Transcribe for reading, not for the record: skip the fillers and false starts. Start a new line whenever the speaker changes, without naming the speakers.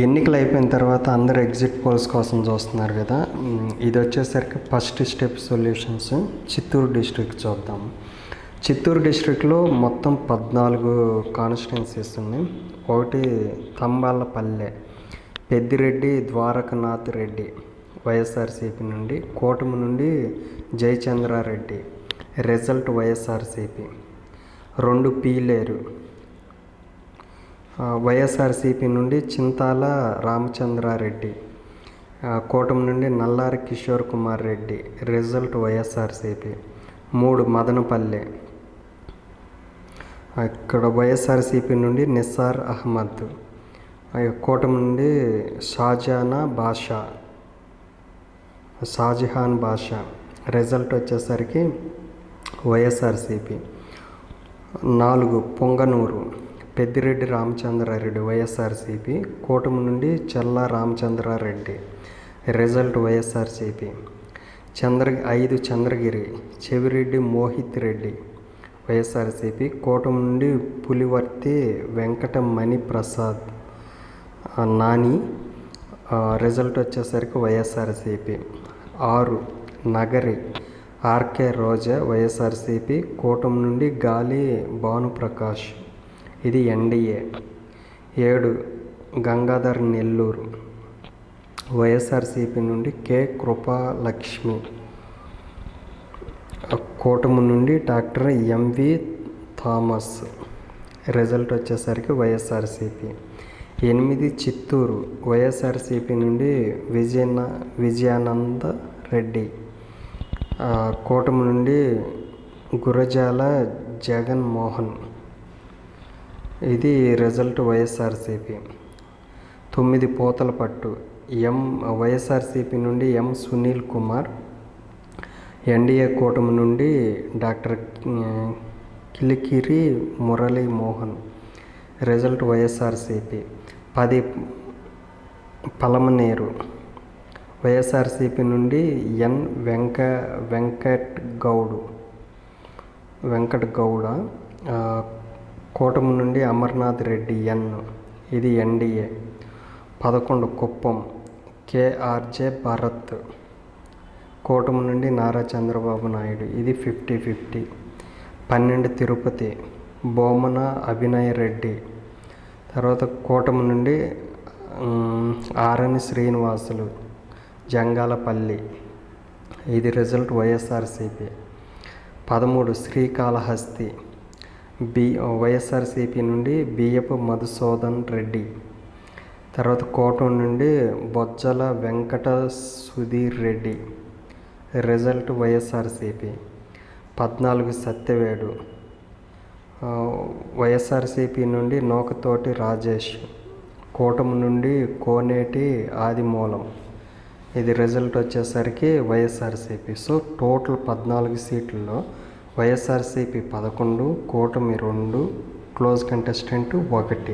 ఎన్నికలు అయిపోయిన తర్వాత అందరూ ఎగ్జిట్ పోల్స్ కోసం చూస్తున్నారు కదా. ఇది వచ్చేసరికి first step solutions Chittoor district చూద్దాం. చిత్తూరు డిస్ట్రిక్ట్లో మొత్తం 14 కాన్స్టిట్యున్సీస్ ఉన్నాయి. ఒకటి తంబాలపల్లె, పెద్దిరెడ్డి ద్వారకనాథ్ రెడ్డి వైఎస్ఆర్సీపీ నుండి, కూటమి నుండి జయచంద్రారెడ్డి, రిజల్ట్ వైఎస్ఆర్సీపీ. 2 పీలేరు వైఎస్ఆర్సీపీ నుండి చింతాల రామచంద్రారెడ్డి, కూటమి నుండి నల్లారి కిషోర్ కుమార్ రెడ్డి, రిజల్ట్ వైఎస్ఆర్సీపీ. 3 మదనపల్లె, ఇక్కడ వైఎస్ఆర్సీపీ నుండి నిస్సార్ అహ్మద్, కూటమి నుండి షాజహాన్ బాషా, రిజల్ట్ వచ్చేసరికి వైఎస్ఆర్సీపీ. 4 పొంగనూరు, పెద్దిరెడ్డి రామచంద్రారెడ్డి వైఎస్ఆర్సీపీ, కూటమి నుండి చెల్లా రామచంద్రారెడ్డి, రిజల్ట్ వైఎస్ఆర్సీపీ. 5 చంద్రగిరి, చెవిరెడ్డి మోహిత్ రెడ్డి వైఎస్ఆర్సీపీ, కూటమి నుండి పులివర్తి వెంకటమణి ప్రసాద్ నాని, రిజల్ట్ వచ్చేసరికి వైఎస్ఆర్సీపీ. 6 నగరి, ఆర్కే రోజా వైఎస్ఆర్సీపీ, కూటమి నుండి గాలి భానుప్రకాష్, ఇది ఎన్డీఏ. 7 గంగాధర్ నెల్లూరు, వైఎస్ఆర్సీపీ నుండి కె కృపాలక్ష్మి, కూటమి నుండి డాక్టర్ ఎంవి థామస్, రిజల్ట్ వచ్చేసరికి వైఎస్ఆర్సీపీ. 8 చిత్తూరు, వైఎస్ఆర్సీపీ నుండి విజయానంద రెడ్డి, కూటమి నుండి గురజాల జగన్మోహన్, ఇది రిజల్ట్ వైఎస్ఆర్సీపీ. 9 పూతలపట్టు, వైఎస్ఆర్సీపీ నుండి ఎం సునీల్ కుమార్, ఎన్డీఏ కూటమి నుండి డాక్టర్ కిలికిరి మురళీ మోహన్, రిజల్ట్ వైఎస్ఆర్సీపీ. 10 పలమనేరు, వైఎస్ఆర్సీపీ నుండి ఎన్ వెంకట్ గౌడ, కూటమి నుండి అమర్నాథ్ రెడ్డి ఎన్, ఇది ఎన్డీఏ. 11 కుప్పం, కేఆర్జే భరత్, కూటమి నుండి నారా చంద్రబాబు నాయుడు, ఇది 50-50. 12 తిరుపతి, బోమన అభినయ్ రెడ్డి, తర్వాత కూటమి నుండి ఆరణి శ్రీనివాసులు జంగాలపల్లి, ఇది రిజల్ట్ వైఎస్ఆర్సీపీ. 13 శ్రీకాళహస్తి, వైఎస్ఆర్సీపీ నుండి బియ్యపు మధుసూదన్ రెడ్డి, తర్వాత కూటమి నుండి బొజ్జల వెంకట సుధీర్ రెడ్డి, రిజల్ట్ వైఎస్ఆర్సీపీ. 14 సత్యవేడు, వైఎస్ఆర్సీపీ నుండి నూకతోటి రాజేష్, కూటమి నుండి కోనేటి ఆదిమూలం, ఇది రిజల్ట్ వచ్చేసరికి వైఎస్ఆర్సీపీ. సో టోటల్ 14 సీట్లలో వైఎస్ఆర్సీపీ 11, కూటమి 2, క్లోజ్ కంటెస్టెంట్ 1.